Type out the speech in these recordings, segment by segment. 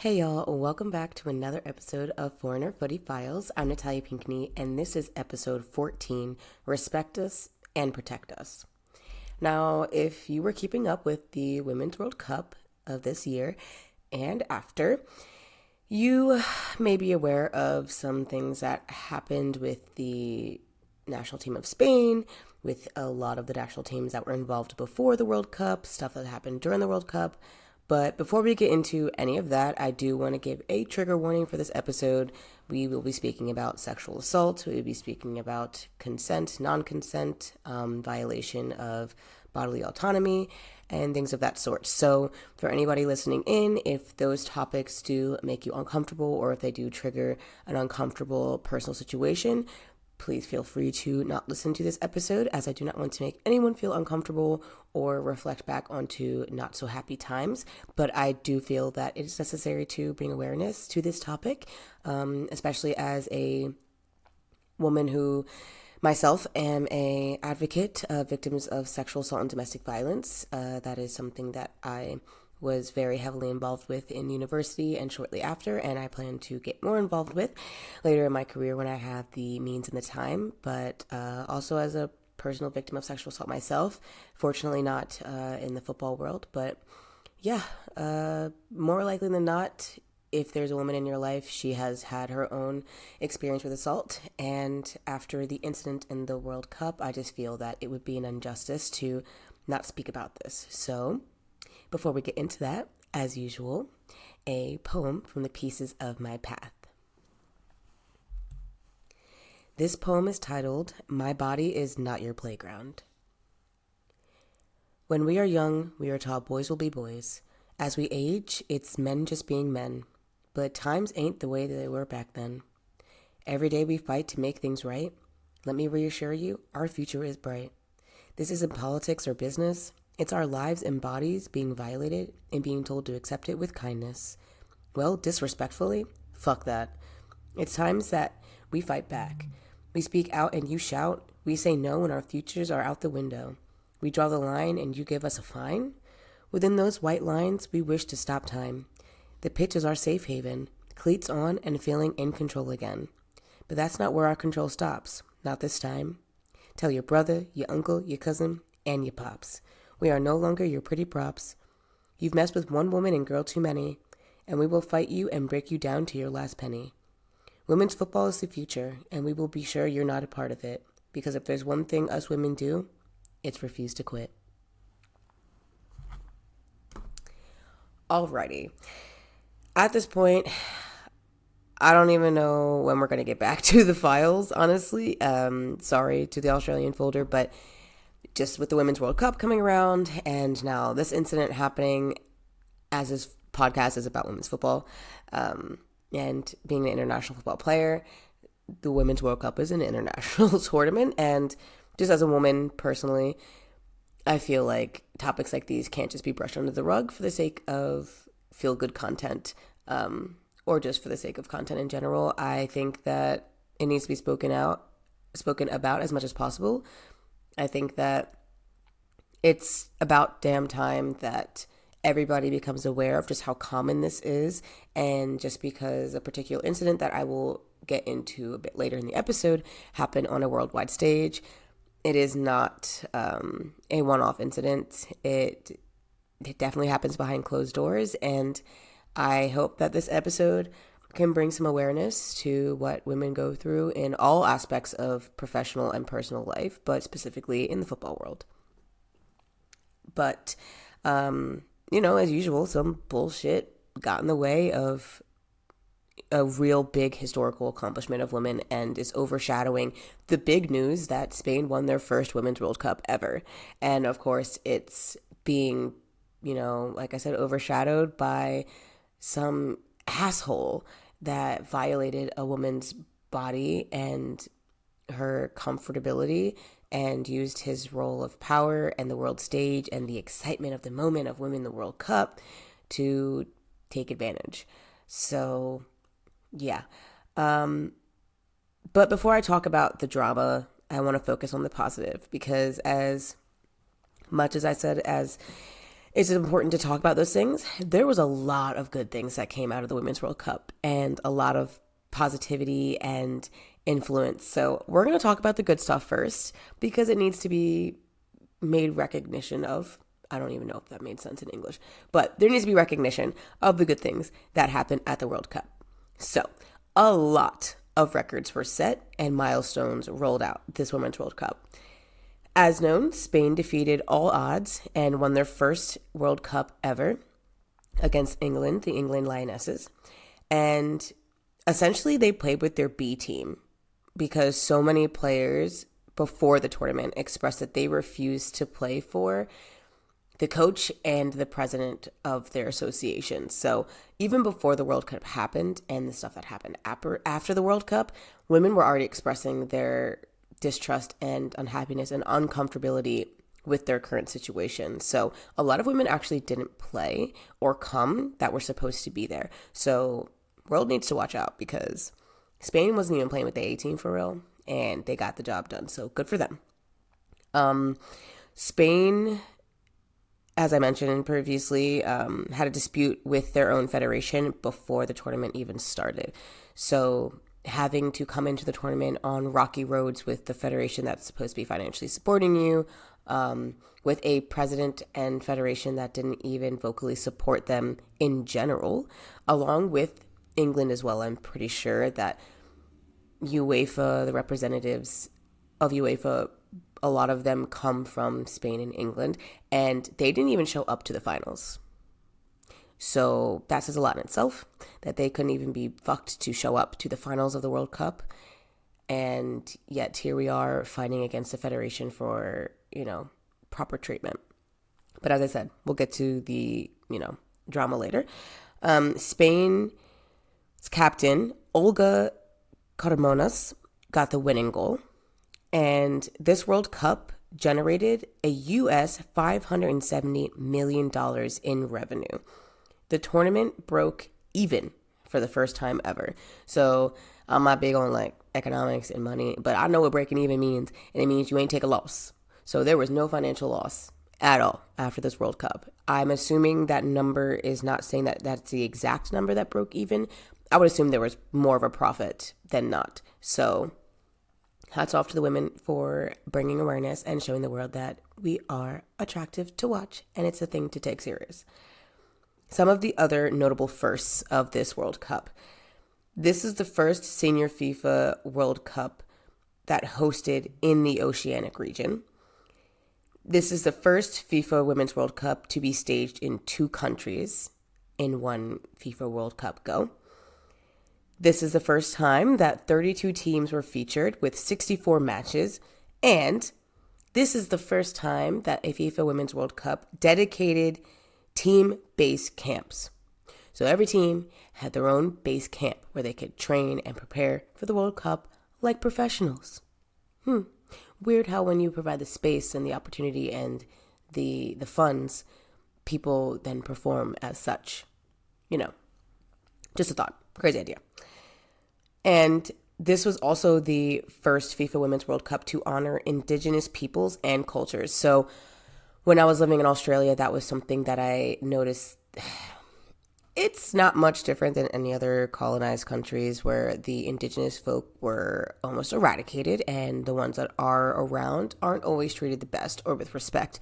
Hey y'all, welcome back to another episode of Foreigner Footy Files. I'm Natalia Pinkney, and this is episode 14, Respect Us and Protect Us. Now, if you were keeping up with the Women's World Cup of this year and after, you may be aware of some things that happened with the national team of Spain, with a lot of the national teams that were involved before the World Cup, stuff that happened during the World Cup. But before we get into any of that, I do want to give a trigger warning for this episode. We will be speaking about sexual assault. We will be speaking about consent, non-consent, violation of bodily autonomy, and things of that sort. So for anybody listening in, if those topics do make you uncomfortable or if they do trigger an uncomfortable personal situation, please feel free to not listen to this episode, as I do not want to make anyone feel uncomfortable or reflect back onto not so happy times. But I do feel that it is necessary to bring awareness to this topic, especially as a woman who myself am a advocate of victims of sexual assault and domestic violence. That is something that I was very heavily involved with in university and shortly after, and I plan to get more involved with later in my career when I have the means and the time, but also as a personal victim of sexual assault myself, fortunately not in the football world, but yeah, more likely than not, if there's a woman in your life, she has had her own experience with assault, and after the incident in the World Cup, I just feel that it would be an injustice to not speak about this. So before we get into that, as usual, a poem from the Pieces of My Path. This poem is titled, My Body is Not Your Playground. When we are young, we are taught boys will be boys. As we age, it's men just being men. But times ain't the way that they were back then. Every day we fight to make things right. Let me reassure you, our future is bright. This isn't politics or business. It's our lives and bodies being violated and being told to accept it with kindness. Well, disrespectfully? Fuck that. It's times that we fight back. We speak out and you shout. We say no when our futures are out the window. We draw the line and you give us a fine? Within those white lines, we wish to stop time. The pitch is our safe haven, cleats on and feeling in control again. But that's not where our control stops. Not this time. Tell your brother, your uncle, your cousin, and your pops. We are no longer your pretty props. You've messed with one woman and girl too many, and we will fight you and break you down to your last penny. Women's football is the future, and we will be sure you're not a part of it, because if there's one thing us women do, it's refuse to quit. Alrighty. At this point, I don't even know when we're going to get back to the files, honestly. Sorry to the Australian folder, but just with the Women's World Cup coming around and now this incident happening, as this podcast is about women's football, and being an international football player, the Women's World Cup is an international tournament, and just as a woman personally, I feel like topics like these can't just be brushed under the rug for the sake of feel-good content, or just for the sake of content in general. I think that it needs to be spoken about as much as possible. I think that it's about damn time that everybody becomes aware of just how common this is, and just because a particular incident that I will get into a bit later in the episode happened on a worldwide stage, it is not a one-off incident. It definitely happens behind closed doors, and I hope that this episode can bring some awareness to what women go through in all aspects of professional and personal life, but specifically in the football world. But, as usual, some bullshit got in the way of a real big historical accomplishment of women and is overshadowing the big news that Spain won their first Women's World Cup ever. And, of course, it's being, like I said, overshadowed by some asshole that violated a woman's body and her comfortability and used his role of power and the world stage and the excitement of the moment of winning the World Cup to take advantage. So, yeah. But before I talk about the drama, I want to focus on the positive, because as much as I said, as Is it important to talk about those things? There was a lot of good things that came out of the Women's World Cup and a lot of positivity and influence. So we're going to talk about the good stuff first because it needs to be made recognition of. I don't even know if that made sense in English, but there needs to be recognition of the good things that happened at the World Cup. So a lot of records were set and milestones rolled out this Women's World Cup. As known, Spain defeated all odds and won their first World Cup ever against England, the England Lionesses. And essentially they played with their B team because so many players before the tournament expressed that they refused to play for the coach and the president of their association. So even before the World Cup happened and the stuff that happened after the World Cup, women were already expressing their distrust and unhappiness and uncomfortability with their current situation. So a lot of women actually didn't play or come that were supposed to be there. So world needs to watch out because Spain wasn't even playing with the A team for real and they got the job done. So good for them. Spain, as I mentioned previously, had a dispute with their own federation before the tournament even started. So having to come into the tournament on rocky roads with the federation that's supposed to be financially supporting you, with a president and federation that didn't even vocally support them in general, along with England as well. I'm pretty sure that UEFA, the representatives of UEFA, a lot of them come from Spain and England, and they didn't even show up to the finals. So that says a lot in itself, that they couldn't even be fucked to show up to the finals of the World Cup. And yet here we are fighting against the federation for, proper treatment. But as I said, we'll get to the, drama later. Spain's captain, Olga Carmonas, got the winning goal. And this World Cup generated a US $570 million in revenue. The tournament broke even for the first time ever. So I'm not big on economics and money, but I know what breaking even means, and it means you ain't take a loss. So there was no financial loss at all after this World Cup. I'm assuming that number is not saying that that's the exact number that broke even. I would assume there was more of a profit than not. So hats off to the women for bringing awareness and showing the world that we are attractive to watch, and it's a thing to take serious. Some of the other notable firsts of this World Cup. This is the first senior FIFA World Cup that hosted in the Oceanic region. This is the first FIFA Women's World Cup to be staged in 2 countries in one FIFA World Cup go. This is the first time that 32 teams were featured with 64 matches, and this is the first time that a FIFA Women's World Cup dedicated team base camps. So every team had their own base camp where they could train and prepare for the World Cup like professionals. Weird how when you provide the space and the opportunity and the funds, people then perform as such. Just a thought. Crazy idea. And this was also the first FIFA Women's World Cup to honor Indigenous peoples and cultures. So when I was living in Australia, that was something that I noticed. It's not much different than any other colonized countries where the indigenous folk were almost eradicated and the ones that are around aren't always treated the best or with respect.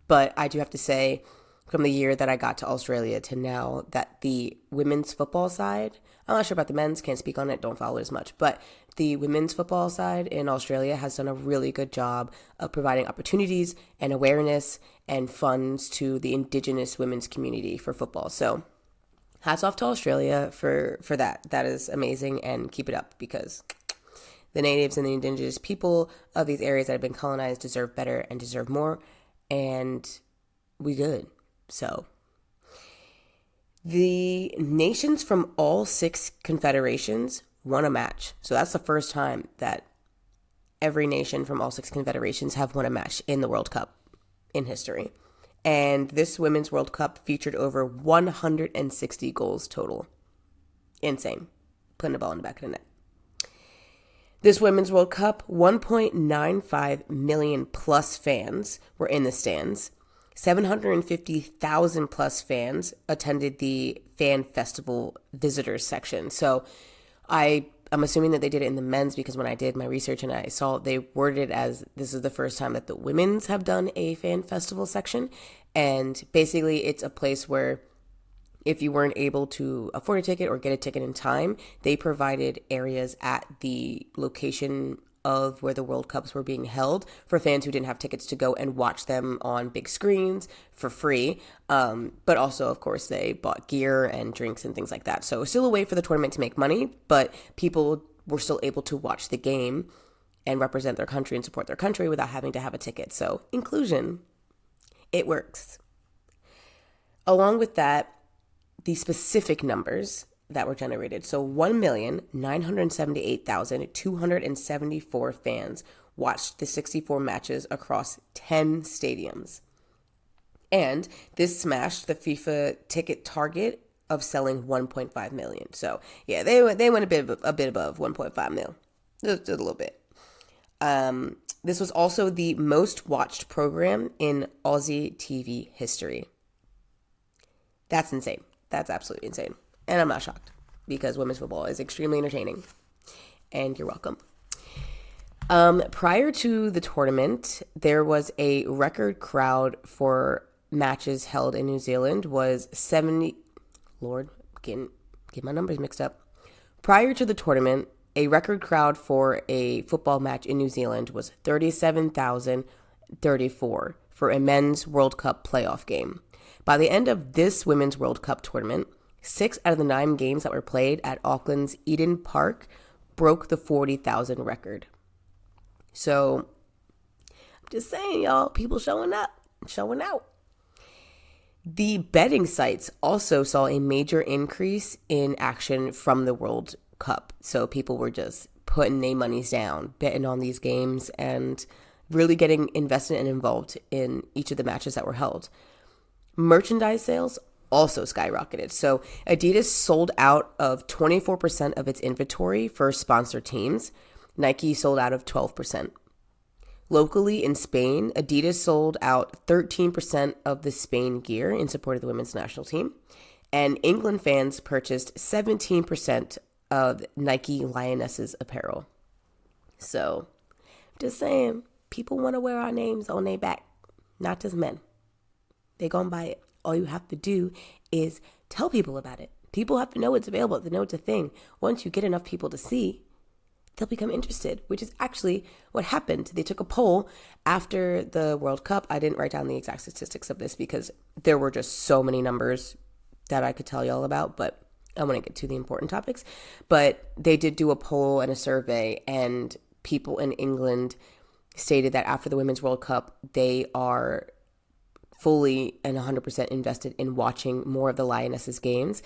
But I do have to say, from the year that I got to Australia to now, that the women's football side, I'm not sure about the men's, can't speak on it, don't follow it as much, but the women's football side in Australia has done a really good job of providing opportunities and awareness and funds to the Indigenous women's community for football. So hats off to Australia for that. That is amazing, and keep it up because the natives and the Indigenous people of these areas that have been colonized deserve better and deserve more, and we good. So the nations from all 6 confederations won a match. So that's the first time that every nation from all 6 confederations have won a match in the World Cup in history. And this Women's World Cup featured over 160 goals total. Insane. Putting the ball in the back of the net. This Women's World Cup, 1.95 million plus fans were in the stands. 750,000 plus fans attended the fan festival visitors section. So I'm assuming that they did it in the men's, because when I did my research and I saw they worded it as this is the first time that the women's have done a fan festival section. And basically it's a place where if you weren't able to afford a ticket or get a ticket in time, they provided areas at the location of where the World Cups were being held for fans who didn't have tickets to go and watch them on big screens for free. But also, of course, they bought gear and drinks and things like that. So still a way for the tournament to make money, but people were still able to watch the game and represent their country and support their country without having to have a ticket. So inclusion, it works. Along with that, the specific numbers that were generated. So 1,978,274 fans watched the 64 matches across 10 stadiums. And this smashed the FIFA ticket target of selling 1.5 million. So yeah, they went a bit above 1.5 mil, just a little bit. This was also the most watched program in Aussie TV history. That's insane. That's absolutely insane. And I'm not shocked, because women's football is extremely entertaining. And you're welcome. Prior to the tournament, there was a record crowd for matches held in New Zealand was 70. Lord, get my numbers mixed up. Prior to the tournament, a record crowd for a football match in New Zealand was 37,034 for a men's World Cup playoff game. By the end of this Women's World Cup tournament, 6 out of the 9 games that were played at Auckland's Eden Park broke the 40,000 record. So, I'm just saying, y'all, people showing up, showing out. The betting sites also saw a major increase in action from the World Cup. So people were just putting their monies down, betting on these games, and really getting invested and involved in each of the matches that were held. Merchandise sales also skyrocketed. So Adidas sold out of 24% of its inventory for sponsored teams. Nike sold out of 12%. Locally in Spain, Adidas sold out 13% of the Spain gear in support of the women's national team. And England fans purchased 17% of Nike Lionesses apparel. So, just saying, people want to wear our names on their back, not just men. They gonna buy it. All you have to do is tell people about it. People have to know it's available, they know it's a thing. Once you get enough people to see, they'll become interested, which is actually what happened. They took a poll after the World Cup. I didn't write down the exact statistics of this because there were just so many numbers that I could tell y'all about, but I want to get to the important topics. But they did do a poll and a survey, and people in England stated that after the Women's World Cup, they are fully and 100% invested in watching more of the Lionesses games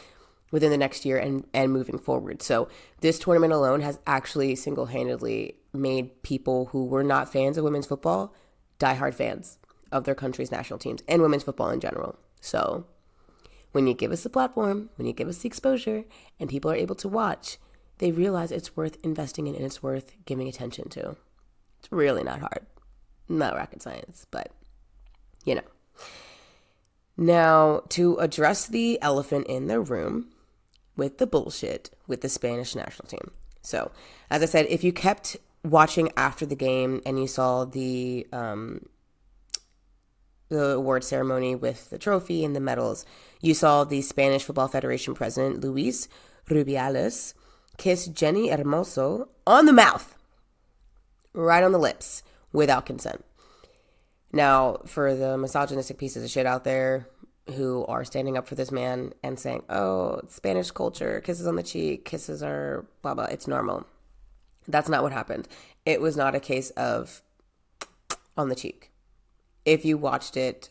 within the next year and moving forward. So this tournament alone has actually single-handedly made people who were not fans of women's football diehard fans of their country's national teams and women's football in general. So when you give us the platform, when you give us the exposure, and people are able to watch, they realize it's worth investing in and it's worth giving attention to. It's really not hard. Not rocket science, but, you know. Now, to address the elephant in the room with the bullshit with the Spanish national team. So, as I said, if you kept watching after the game and you saw the award ceremony with the trophy and the medals, you saw the Spanish Football Federation president, Luis Rubiales, kiss Jenny Hermoso on the mouth, right on the lips, without consent. Now, for the misogynistic pieces of shit out there who are standing up for this man and saying, oh, Spanish culture, kisses on the cheek, kisses are blah, blah, it's normal. That's not what happened. It was not a case of on the cheek. If you watched it,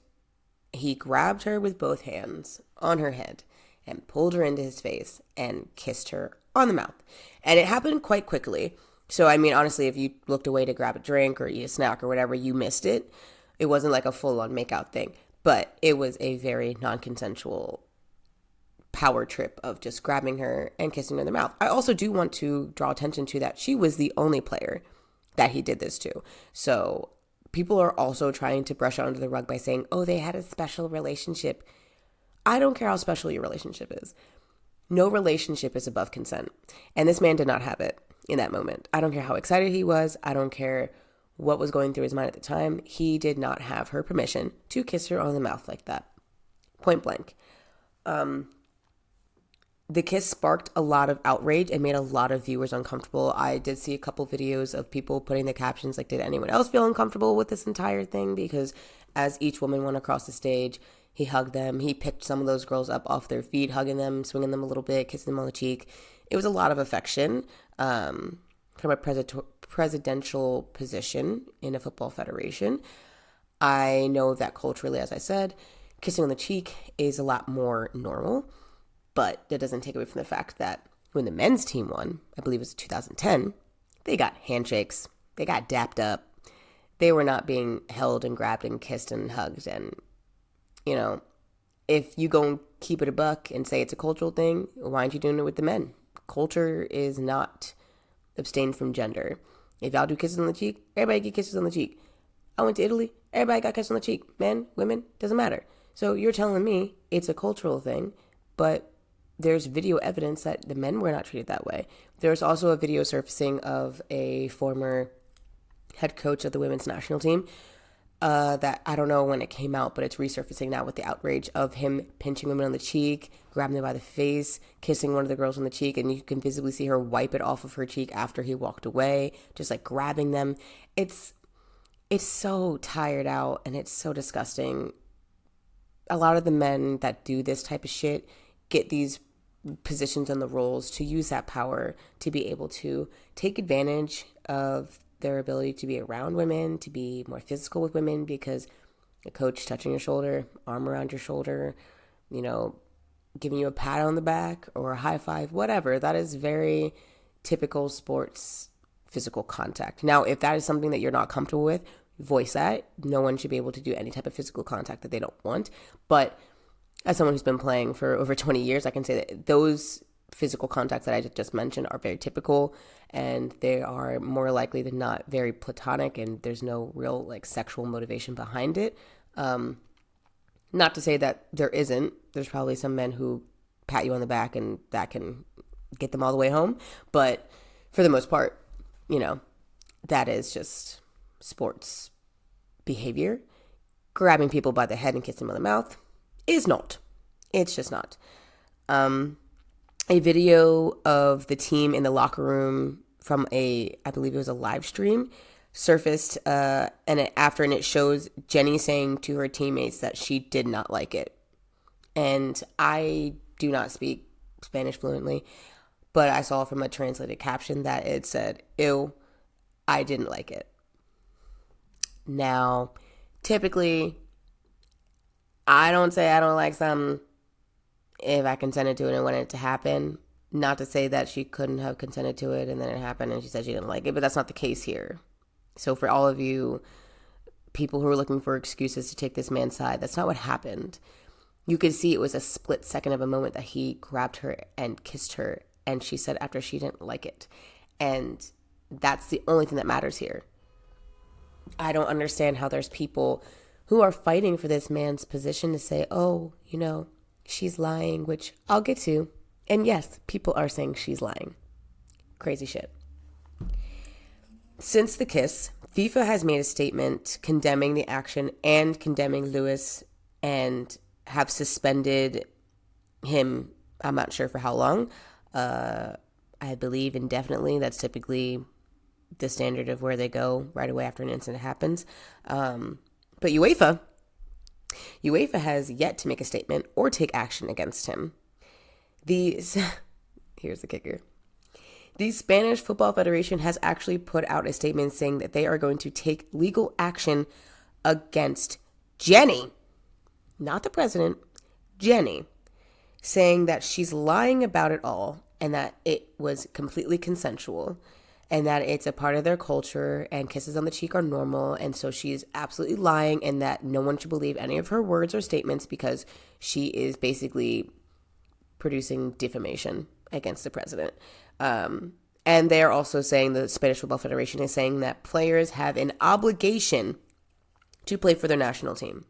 he grabbed her with both hands on her head and pulled her into his face and kissed her on the mouth. And it happened quite quickly. So, I mean, honestly, if you looked away to grab a drink or eat a snack or whatever, you missed it. It wasn't like a full-on makeout thing, but it was a very non-consensual power trip of just grabbing her and kissing her in the mouth. I also do want to draw attention to that she was the only player that he did this to. So people are also trying to brush it under the rug by saying, oh, they had a special relationship. I don't care how special your relationship is. No relationship is above consent. And this man did not have it in that moment. I don't care how excited he was. I don't care what was going through his mind at the time. He did not have her permission to kiss her on the mouth like that. Point blank. The kiss sparked a lot of outrage and made a lot of viewers uncomfortable. I did see a couple videos of people putting the captions like, did anyone else feel uncomfortable with this entire thing? Because as each woman went across the stage, he hugged them. He picked some of those girls up off their feet, hugging them, swinging them a little bit, kissing them on the cheek. It was a lot of affection from a presidential position in a football federation. I know that culturally, as I said, kissing on the cheek is a lot more normal, but that doesn't take away from the fact that when the men's team won, I believe it was 2010, they got handshakes, they got dapped up, they were not being held and grabbed and kissed and hugged. And, you know, if you go and keep it a buck and say it's a cultural thing, why aren't you doing it with the men? Culture is not abstained from gender. If y'all do kisses on the cheek, everybody get kisses on the cheek. I went to Italy, everybody got kisses on the cheek. Men, women, doesn't matter. So you're telling me it's a cultural thing, but there's video evidence that the men were not treated that way. There's also a video surfacing of a former head coach of the women's national team that I don't know when it came out, but it's resurfacing now with the outrage of him pinching women on the cheek, grabbing them by the face, kissing one of the girls on the cheek, and you can visibly see her wipe it off of her cheek after he walked away, just like grabbing them. It's so tired out and it's so disgusting. A lot of the men that do this type of shit get these positions and the roles to use that power to be able to take advantage of their ability to be around women, to be more physical with women, because a coach touching your shoulder, arm around your shoulder, you know, giving you a pat on the back or a high five, whatever, that is very typical sports physical contact. Now, if that is something that you're not comfortable with, voice that. No one should be able to do any type of physical contact that they don't want. But as someone who's been playing for over 20 years, I can say that those physical contacts that I just mentioned are very typical, and they are more likely than not very platonic, and there's no real like sexual motivation behind it. Not to say that there isn't. There's probably some men who pat you on the back and that can get them all the way home. But for the most part, you know, that is just sports behavior. Grabbing people by the head and kissing them on the mouth is not. It's just not. A video of the team in the locker room from I believe it was a live stream, surfaced and it shows Jenny saying to her teammates that she did not like it. And I do not speak Spanish fluently, but I saw from a translated caption that it said, "Ew, I didn't like it." Now, typically, I don't say I don't like something if I consented to it and wanted it to happen. Not to say that she couldn't have consented to it and then it happened and she said she didn't like it, but that's not the case here. So for all of you people who are looking for excuses to take this man's side, that's not what happened. You could see it was a split second of a moment that he grabbed her and kissed her, and she said after she didn't like it. And that's the only thing that matters here. I don't understand how there's people who are fighting for this man's position to say, oh, you know, she's lying, which I'll get to. And yes, people are saying she's lying. Crazy shit. Since the kiss, FIFA has made a statement condemning the action and condemning Lewis and have suspended him. I'm not sure for how long. I believe indefinitely. That's typically the standard of where they go right away after an incident happens. But UEFA has yet to make a statement or take action against him. Here's the kicker. The Spanish Football Federation has actually put out a statement saying that they are going to take legal action against Jenny, not the president, Jenny, saying that she's lying about it all and that it was completely consensual and that it's a part of their culture and kisses on the cheek are normal. And so she's absolutely lying and that no one should believe any of her words or statements because she is basically producing defamation against the president. And they're also saying, the Spanish Football Federation is saying that players have an obligation to play for their national team.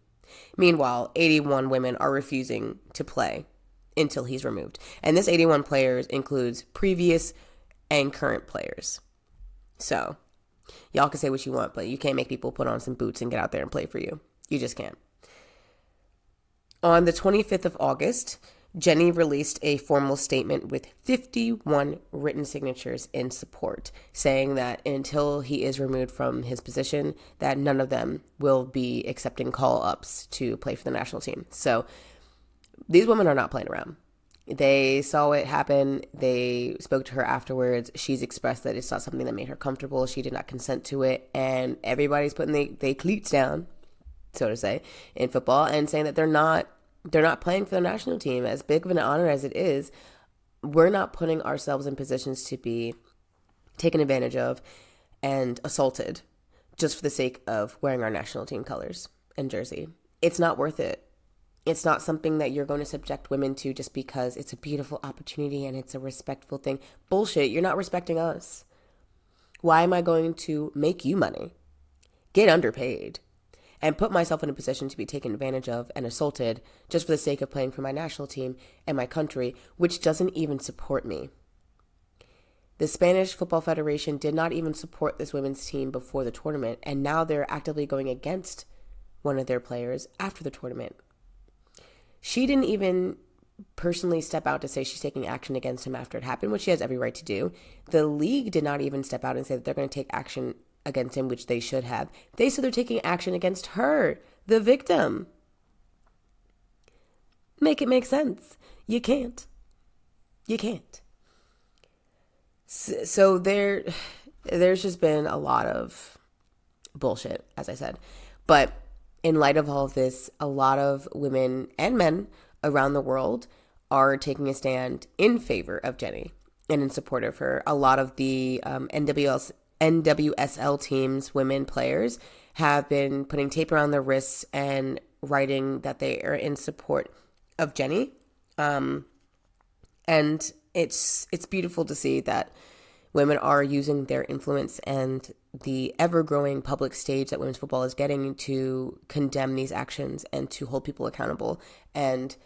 Meanwhile, 81 women are refusing to play until he's removed. And this 81 players includes previous and current players. So, y'all can say what you want, but you can't make people put on some boots and get out there and play for you. You just can't. On the 25th of August, Jenny released a formal statement with 51 written signatures in support, saying that until he is removed from his position, that none of them will be accepting call-ups to play for the national team. So these women are not playing around. They saw it happen. They spoke to her afterwards. She's expressed that it's not something that made her comfortable. She did not consent to it. And everybody's putting their cleats down, so to say, in football and saying that they're not playing for the national team. As big of an honor as it is, we're not putting ourselves in positions to be taken advantage of and assaulted just for the sake of wearing our national team colors and jersey. It's not worth it. It's not something that you're going to subject women to just because it's a beautiful opportunity and it's a respectful thing. Bullshit. You're not respecting us. Why am I going to make you money, get underpaid, and put myself in a position to be taken advantage of and assaulted just for the sake of playing for my national team and my country, which doesn't even support me? The Spanish Football Federation did not even support this women's team before the tournament, and now they're actively going against one of their players after the tournament. She didn't even personally step out to say she's taking action against him after it happened, which she has every right to do. The league did not even step out and say that they're going to take action against him, which they should have. They said they're taking action against her, the victim. Make it make sense. You can't. You can't. So there's just been a lot of bullshit, as I said. But in light of all of this, a lot of women and men around the world are taking a stand in favor of Jenny and in support of her. A lot of the NWSL teams, women players, have been putting tape around their wrists and writing that they are in support of Jenny. And it's beautiful to see that women are using their influence and the ever-growing public stage that women's football is getting to condemn these actions and to hold people accountable. And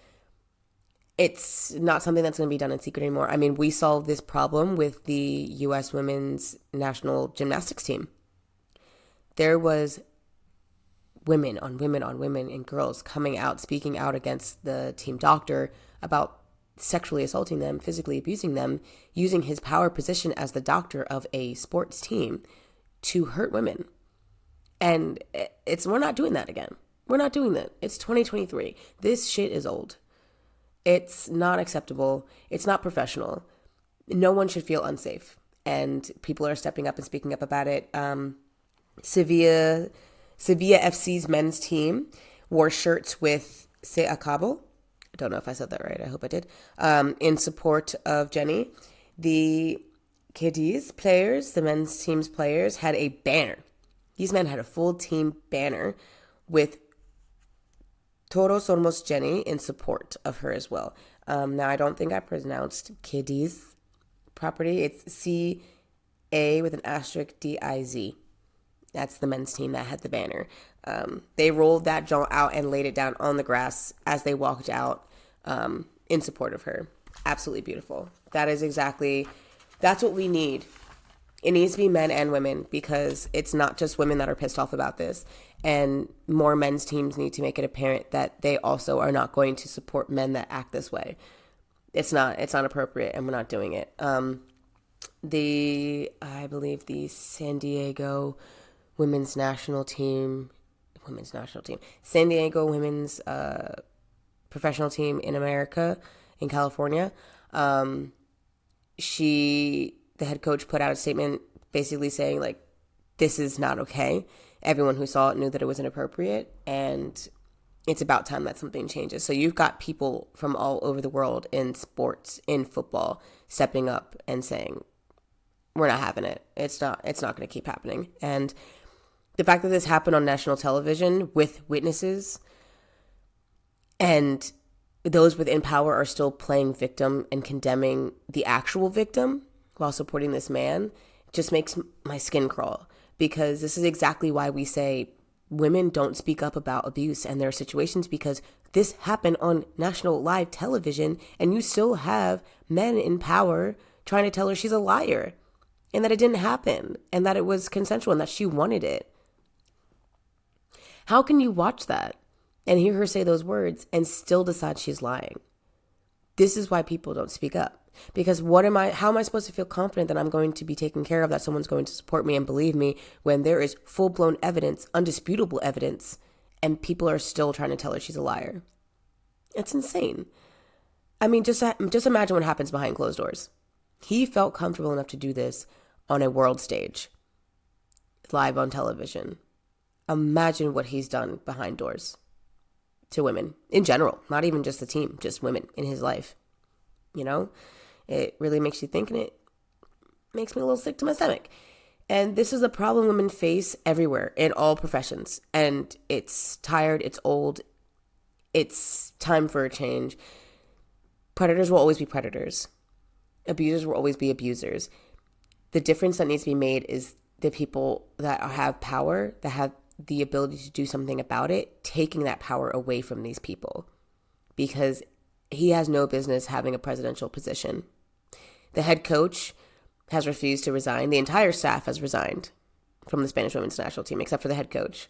it's not something that's going to be done in secret anymore. I mean, we solved this problem with the U.S. women's national gymnastics team. There was women on women on women and girls coming out, speaking out against the team doctor about sexually assaulting them, physically abusing them, using his power position as the doctor of a sports team to hurt women. And we're not doing that again. We're not doing that. It's 2023. This shit is old. It's not acceptable. It's not professional. No one should feel unsafe. And people are stepping up and speaking up about it. Sevilla FC's men's team wore shirts with Se Acabo. I don't know if I said that right. I hope I did. In support of Jenny. The Cadiz players, the men's team's players, had a banner. These men had a full team banner with Todos Somos Jenny in support of her as well. Now, I don't think I pronounced Cadiz properly. It's C-A with an asterisk D-I-Z. That's the men's team that had the banner. They rolled that joint out and laid it down on the grass as they walked out in support of her. Absolutely beautiful. That's what we need. It needs to be men and women, because it's not just women that are pissed off about this. And more men's teams need to make it apparent that they also are not going to support men that act this way. It's not appropriate, and we're not doing it. I believe the San Diego women's national team, San Diego women's professional team in America, in California, the head coach put out a statement basically saying, like, this is not okay. Everyone who saw it knew that it was inappropriate, and it's about time that something changes. So you've got people from all over the world in sports, in football, stepping up and saying, we're not having it. It's not going to keep happening. And the fact that this happened on national television with witnesses, and those within power are still playing victim and condemning the actual victim while supporting this man, just makes my skin crawl, because this is exactly why we say women don't speak up about abuse and their situations because this happened on national live television, and you still have men in power trying to tell her she's a liar and that it didn't happen and that it was consensual and that she wanted it. How can you watch that and hear her say those words and still decide she's lying? This is why people don't speak up. Because how am I supposed to feel confident that I'm going to be taken care of, that someone's going to support me and believe me when there is full-blown evidence, undisputable evidence, and people are still trying to tell her she's a liar? It's insane. I mean, just imagine what happens behind closed doors. He felt comfortable enough to do this on a world stage, live on television. Imagine what he's done behind doors to women in general, not even just the team, just women in his life. You know, it really makes you think, and it makes me a little sick to my stomach. And this is a problem women face everywhere in all professions. And it's tired, it's old, it's time for a change. Predators will always be predators. Abusers will always be abusers. The difference that needs to be made is the people that have power, that have the ability to do something about it, taking that power away from these people. Because he has no business having a presidential position. The head coach has refused to resign. The entire staff has resigned from the Spanish women's national team, except for the head coach.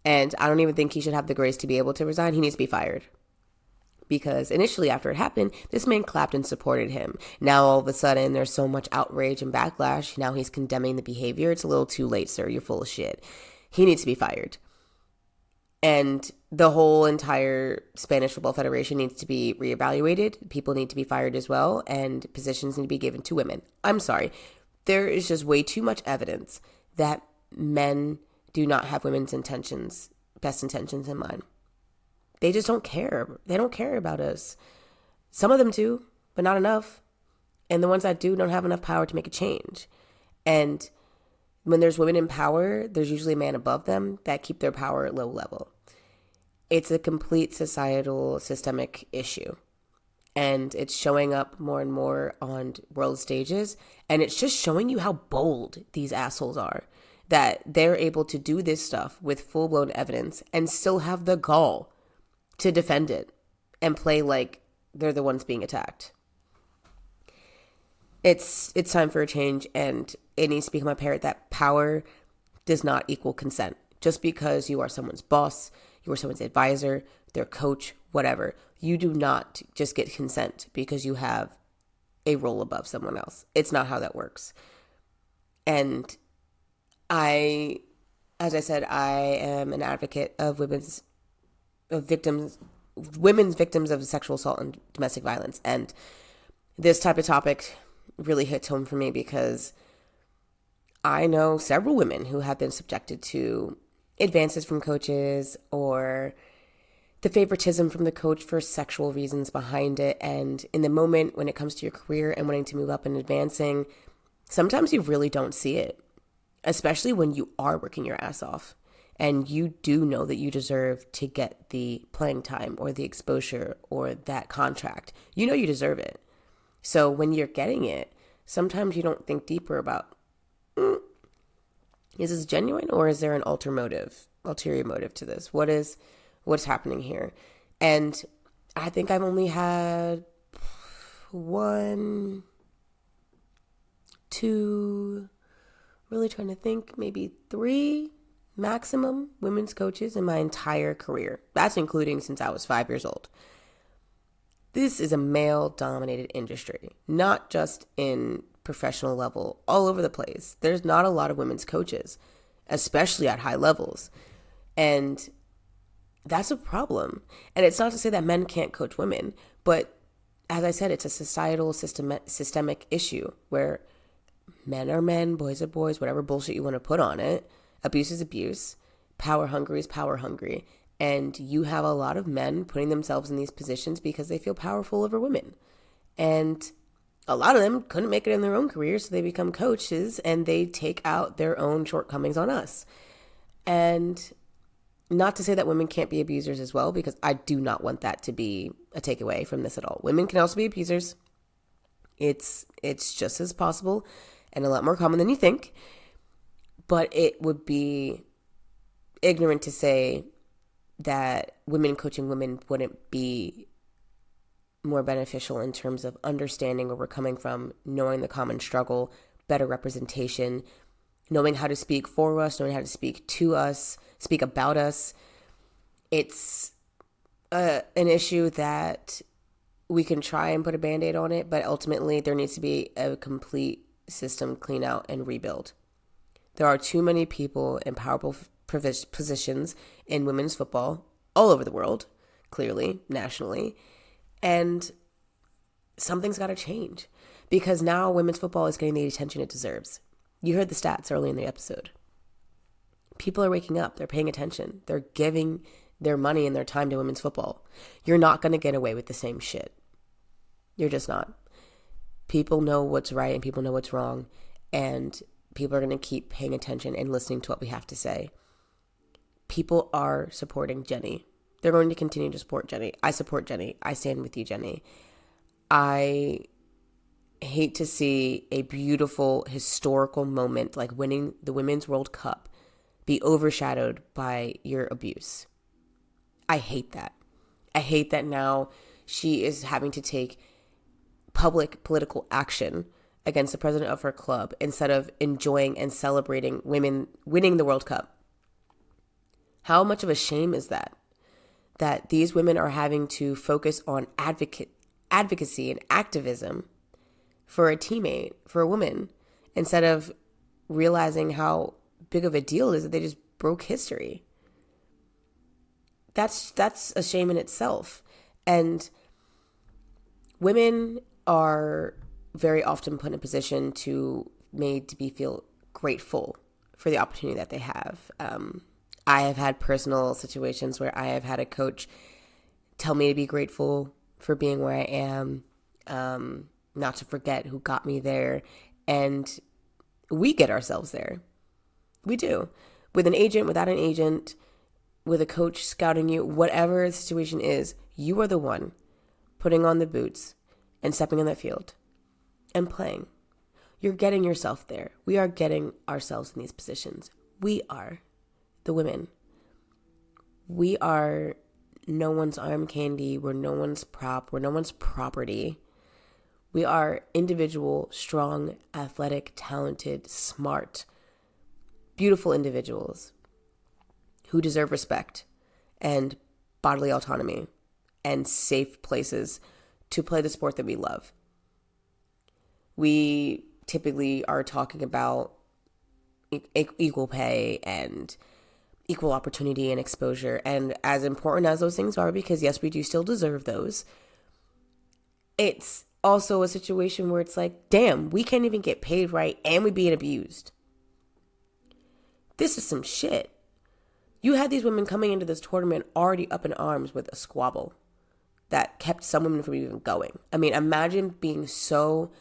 And I don't even think he should have the grace to be able to resign. He needs to be fired. Because initially, after it happened, this man clapped and supported him. Now, all of a sudden, there's so much outrage and backlash. Now he's condemning the behavior. It's a little too late, sir. You're full of shit. He needs to be fired. And the whole entire Spanish Football Federation needs to be reevaluated. People need to be fired as well, and positions need to be given to women. I'm sorry. There is just way too much evidence that men do not have women's best intentions in mind. They just don't care. They don't care about us. Some of them do, but not enough. And the ones that do don't have enough power to make a change. And when there's women in power, there's usually a man above them that keep their power at low level. It's a complete societal systemic issue. And it's showing up more and more on world stages. And it's just showing you how bold these assholes are. That they're able to do this stuff with full-blown evidence and still have the gall to defend it and play like they're the ones being attacked. It's time for a change, and it needs to become apparent that power does not equal consent. Just because you are someone's boss, you are someone's advisor, their coach, whatever, you do not just get consent because you have a role above someone else. It's not how that works. And as I said, I am an advocate of women's victims of sexual assault and domestic violence. And this type of topic really hits home for me because I know several women who have been subjected to advances from coaches or the favoritism from the coach for sexual reasons behind it. And in the moment when it comes to your career and wanting to move up and advancing, sometimes you really don't see it, especially when you are working your ass off. And you do know that you deserve to get the playing time or the exposure or that contract. You know you deserve it. So when you're getting it, sometimes you don't think deeper about, is this genuine or is there an ulterior motive to this? What's happening here? And I think I've only had 1, 2, really trying to think, maybe 3 maximum women's coaches in my entire career. That's including since I was 5 years old. This is a male-dominated industry, not just in professional level, all over the place. There's not a lot of women's coaches, especially at high levels. And that's a problem. And it's not to say that men can't coach women, but as I said, it's a societal systemic issue where men are men, boys are boys, whatever bullshit you want to put on it. Abuse is abuse. Power hungry is power hungry. And you have a lot of men putting themselves in these positions because they feel powerful over women. And a lot of them couldn't make it in their own careers, so they become coaches and they take out their own shortcomings on us. And not to say that women can't be abusers as well, because I do not want that to be a takeaway from this at all. Women can also be abusers. It's just as possible and a lot more common than you think. But it would be ignorant to say that women coaching women wouldn't be more beneficial in terms of understanding where we're coming from, knowing the common struggle, better representation, knowing how to speak for us, knowing how to speak to us, speak about us. It's an issue that we can try and put a Band-Aid on it, but ultimately there needs to be a complete system clean out and rebuild. There are too many people in powerful positions in women's football all over the world, clearly, nationally, and something's got to change because now women's football is getting the attention it deserves. You heard the stats early in the episode. People are waking up. They're paying attention. They're giving their money and their time to women's football. You're not going to get away with the same shit. You're just not. People know what's right and people know what's wrong, and people are going to keep paying attention and listening to what we have to say. People are supporting Jenny. They're going to continue to support Jenny. I support Jenny. I stand with you, Jenny. I hate to see a beautiful historical moment like winning the Women's World Cup be overshadowed by your abuse. I hate that. I hate that now she is having to take public political action against the president of her club instead of enjoying and celebrating women winning the World Cup. How much of a shame is that? That these women are having to focus on advocacy and activism for a teammate, for a woman, instead of realizing how big of a deal it is that they just broke history. That's a shame in itself. And women are very often put in a position to feel grateful for the opportunity that they have. I have had personal situations where I have had a coach tell me to be grateful for being where I am, not to forget who got me there. And we get ourselves there. We do. With an agent, without an agent, with a coach scouting you, whatever the situation is, you are the one putting on the boots and stepping in that field and playing. You're getting yourself there. We are getting ourselves in these positions. We are the women. We are no one's arm candy. We're no one's prop. We're no one's property. We are individual, strong, athletic, talented, smart, beautiful individuals who deserve respect and bodily autonomy and safe places to play the sport that we love. We typically are talking about equal pay and equal opportunity and exposure. And as important as those things are, because yes, we do still deserve those, it's also a situation where it's like, damn, we can't even get paid right and we're being abused. This is some shit. You had these women coming into this tournament already up in arms with a squabble that kept some women from even going. I mean, imagine being so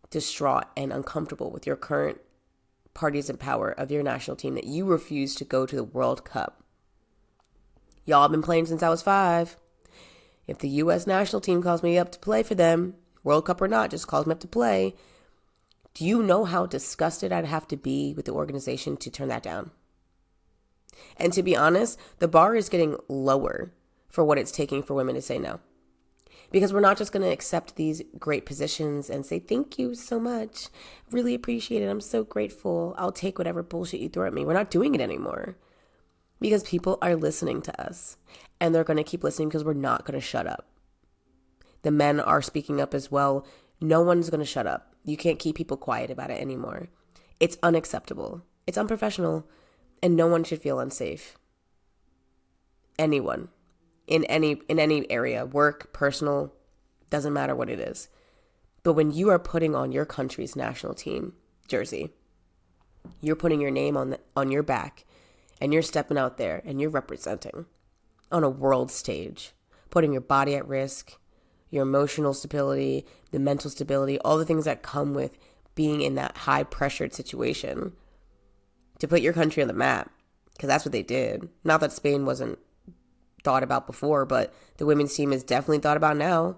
distraught and uncomfortable with your current parties in power of your national team that you refuse to go to the World Cup. Y'all have been playing since I was 5. If the U.S. national team calls me up to play for them, World Cup or not, just calls me up to play, do you know how disgusted I'd have to be with the organization to turn that down? And to be honest, the bar is getting lower for what it's taking for women to say no. Because we're not just going to accept these great positions and say, thank you so much. Really appreciate it. I'm so grateful. I'll take whatever bullshit you throw at me. We're not doing it anymore. Because people are listening to us. And they're going to keep listening because we're not going to shut up. The men are speaking up as well. No one's going to shut up. You can't keep people quiet about it anymore. It's unacceptable. It's unprofessional. And no one should feel unsafe. Anyone. In any area, work, personal, doesn't matter what it is. But when you are putting on your country's national team jersey, you're putting your name on your back, and you're stepping out there, and you're representing on a world stage, putting your body at risk, your emotional stability, the mental stability, all the things that come with being in that high-pressured situation to put your country on the map, because that's what they did. Not that Spain wasn't thought about before, but the women's team is definitely thought about now.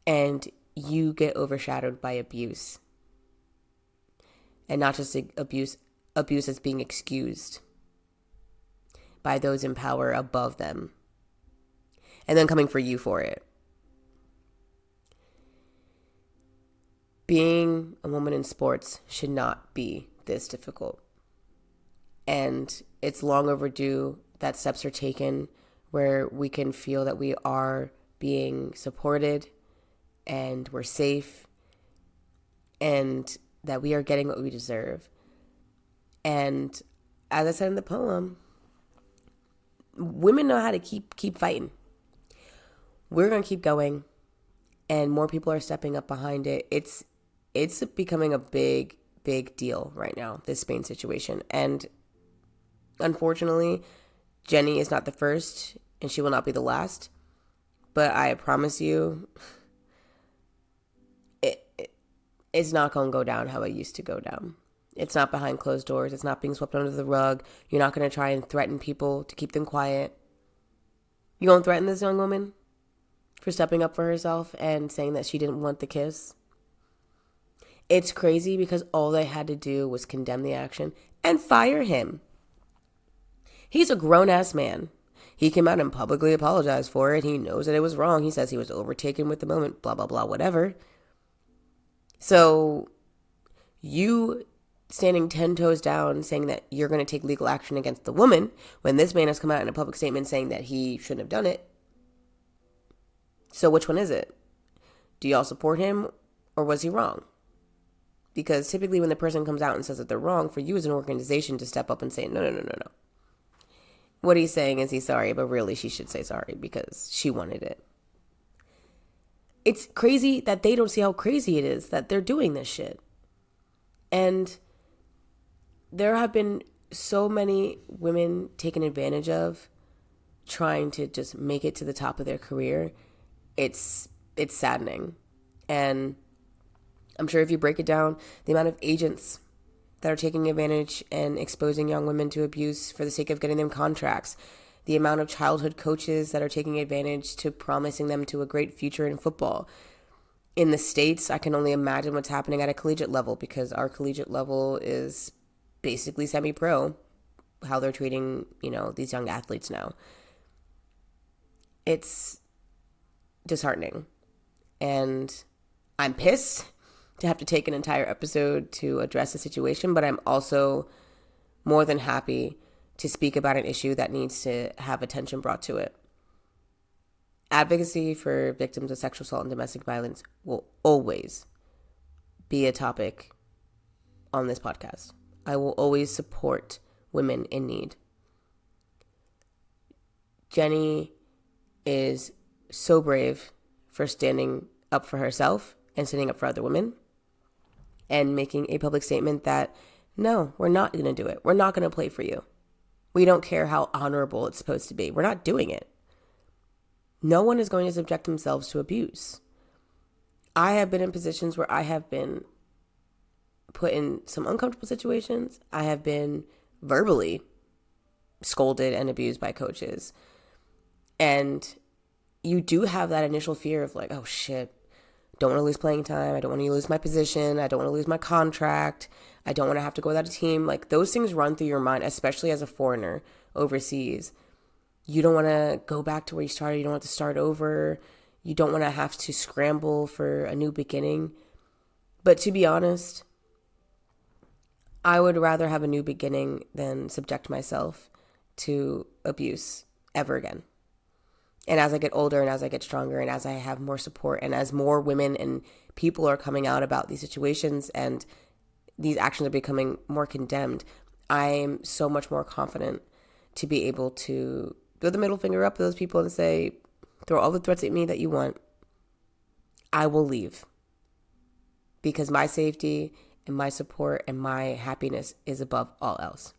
And you get overshadowed by abuse. And not just abuse as being excused. by those in power above them and then coming for you for it. Being a woman in sports should not be this difficult. And it's long overdue that steps are taken where we can feel that we are being supported and we're safe and that we are getting what we deserve. And as I said in the poem, women know how to keep fighting. We're going to keep going, and more people are stepping up behind it. It's becoming a big deal right now, this Spain situation. And unfortunately, Jenny is not the first, and she will not be the last. But I promise you, it's not going to go down how it used to go down. It's not behind closed doors. It's not being swept under the rug. You're not going to try and threaten people to keep them quiet. You going to threaten this young woman for stepping up for herself and saying that she didn't want the kiss? It's crazy because all they had to do was condemn the action and fire him. He's a grown-ass man. He came out and publicly apologized for it. He knows that it was wrong. He says he was overtaken with the moment, blah, blah, blah, whatever. So you standing 10 toes down saying that you're going to take legal action against the woman when this man has come out in a public statement saying that he shouldn't have done it. So which one is it? Do y'all support him or was he wrong? Because typically when the person comes out and says that they're wrong, for you as an organization to step up and say, no. What he's saying is he's sorry, but really she should say sorry because she wanted it. It's crazy that they don't see how crazy it is that they're doing this shit. And there have been so many women taken advantage of trying to just make it to the top of their career. It's saddening. And I'm sure if you break it down, the amount of agents that are taking advantage and exposing young women to abuse for the sake of getting them contracts, the amount of childhood coaches that are taking advantage to promising them to a great future in football. In the States, I can only imagine what's happening at a collegiate level because our collegiate level is basically semi-pro, how they're treating, these young athletes now. It's disheartening. And I'm pissed to have to take an entire episode to address the situation, but I'm also more than happy to speak about an issue that needs to have attention brought to it. Advocacy for victims of sexual assault and domestic violence will always be a topic on this podcast. I will always support women in need. Jenny is so brave for standing up for herself and standing up for other women and making a public statement that, no, we're not going to do it. We're not going to play for you. We don't care how honorable it's supposed to be. We're not doing it. No one is going to subject themselves to abuse. I have been in positions where I have been put in some uncomfortable situations. I have been verbally scolded and abused by coaches. And you do have that initial fear of like, oh shit, don't want to lose playing time. I don't want to lose my position. I don't want to lose my contract. I don't want to have to go without a team. Like those things run through your mind, especially as a foreigner overseas. You don't want to go back to where you started. You don't want to start over. You don't want to have to scramble for a new beginning. But to be honest, I would rather have a new beginning than subject myself to abuse ever again. And as I get older and as I get stronger and as I have more support and as more women and people are coming out about these situations and these actions are becoming more condemned, I'm so much more confident to be able to throw the middle finger up to those people and say, throw all the threats at me that you want. I will leave. Because my safety and my support and my happiness is above all else.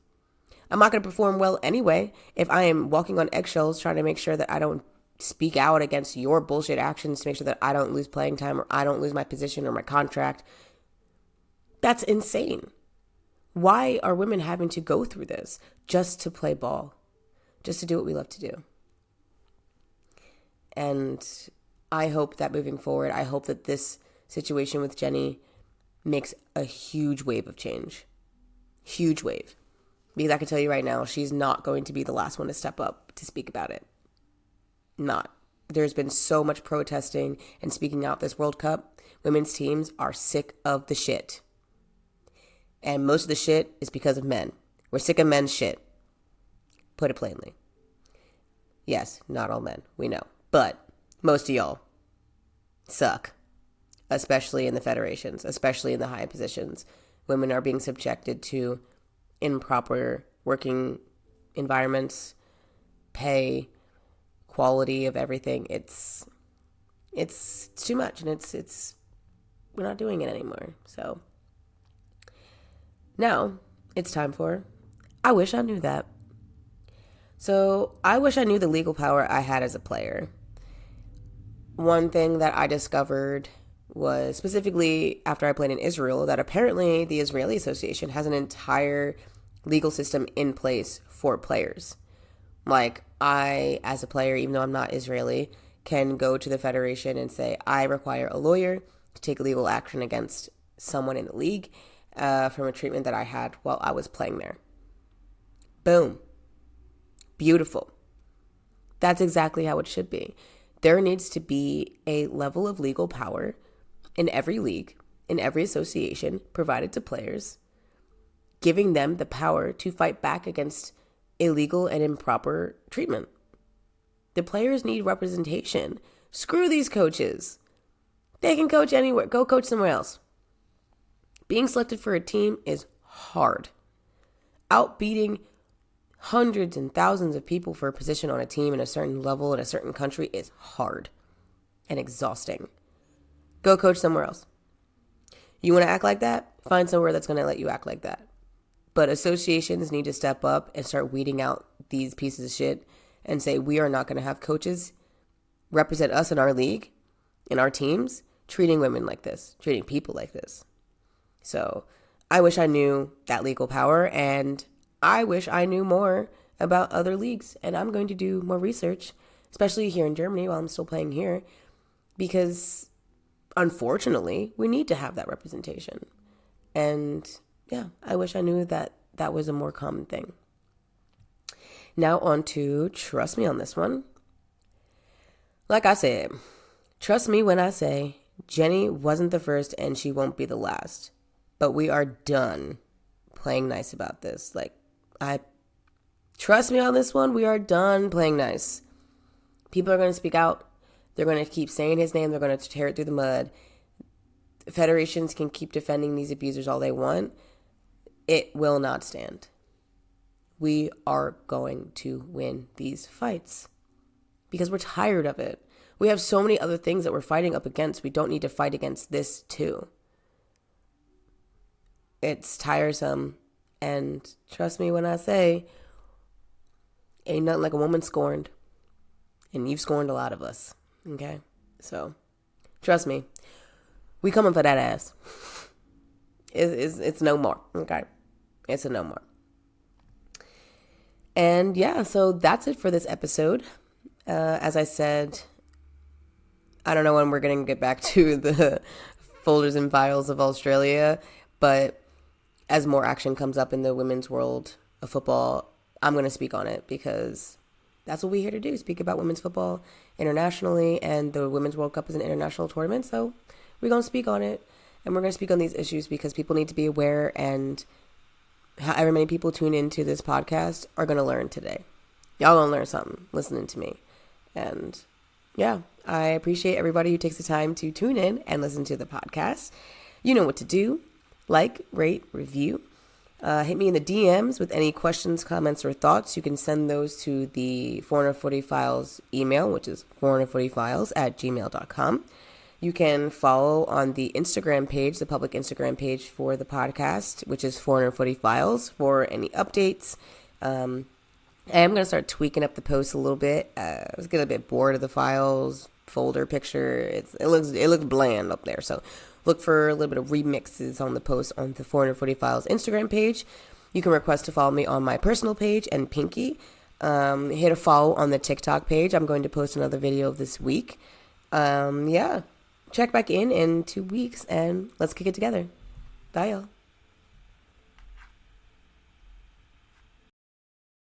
I'm not going to perform well anyway if I am walking on eggshells trying to make sure that I don't speak out against your bullshit actions to make sure that I don't lose playing time or I don't lose my position or my contract. That's insane. Why are women having to go through this just to play ball? Just to do what we love to do. And I hope that moving forward, I hope that this situation with Jenny makes a huge wave of change. Huge wave. Because I can tell you right now, she's not going to be the last one to step up to speak about it. Not. There's been so much protesting and speaking out this World Cup. Women's teams are sick of the shit. And most of the shit is because of men. We're sick of men's shit. Put it plainly. Yes, not all men, we know. But most of y'all suck. Especially in the federations, especially in the high positions. Women are being subjected to improper working environments, pay, quality of everything. It's too much, and it's we're not doing it anymore. So now it's time for I wish I knew that. So I wish I knew the legal power I had as a player. One thing that I discovered was specifically after I played in Israel that apparently the Israeli Association has an entire legal system in place for players. Like, I, as a player, even though I'm not Israeli, can go to the federation and say, I require a lawyer to take legal action against someone in the league from a treatment that I had while I was playing there. Boom. Beautiful. That's exactly how it should be. There needs to be a level of legal power in every league, in every association provided to players, giving them the power to fight back against illegal and improper treatment. The players need representation. Screw these coaches. They can coach anywhere. Go coach somewhere else. Being selected for a team is hard. Outbeating hundreds and thousands of people for a position on a team in a certain level in a certain country is hard and exhausting. Go coach somewhere else. You want to act like that? Find somewhere that's going to let you act like that. But associations need to step up and start weeding out these pieces of shit and say, we are not going to have coaches represent us in our league, in our teams, treating women like this, treating people like this. So I wish I knew that legal power, and I wish I knew more about other leagues. And I'm going to do more research, especially here in Germany while I'm still playing here, because unfortunately, we need to have that representation. And yeah, I wish I knew that that was a more common thing. Now on to trust me on this one. Like I said, trust me when I say Jenny wasn't the first and she won't be the last. But we are done playing nice about this. Trust me on this one, we are done playing nice. People are going to speak out. They're going to keep saying his name. They're going to tear it through the mud. Federations can keep defending these abusers all they want. It will not stand. We are going to win these fights because we're tired of it. We have so many other things that we're fighting up against. We don't need to fight against this too. It's tiresome. And trust me when I say, ain't nothing like a woman scorned. And you've scorned a lot of us. Okay? So, trust me. We coming for that ass. It's no more. Okay? It's a no more. And yeah, so that's it for this episode. As I said, I don't know when we're going to get back to the folders and files of Australia, but as more action comes up in the women's world of football, I'm going to speak on it because that's what we're here to do, speak about women's football internationally, and the Women's World Cup is an international tournament, so we're going to speak on it, and we're going to speak on these issues because people need to be aware, and however many people tune into this podcast are going to learn today. Y'all going to learn something listening to me. And yeah, I appreciate everybody who takes the time to tune in and listen to the podcast. You know what to do. Like, rate, review. Hit me in the DMs with any questions, comments, or thoughts. You can send those to the Foreigner Footy Files email, which is foreignerfootyfiles@gmail.com. You can follow on the Instagram page, the public Instagram page for the podcast, which is Foreigner Footy Files, for any updates. I am going to start tweaking up the posts a little bit. I was getting a bit bored of the files folder picture. It looks bland up there. So look for a little bit of remixes on the post on the Foreigner Footy Files Instagram page. You can request to follow me on my personal page and Pinky. Hit a follow on the TikTok page. I'm going to post another video this week. Yeah. Check back in 2 weeks and let's kick it together. Bye, y'all.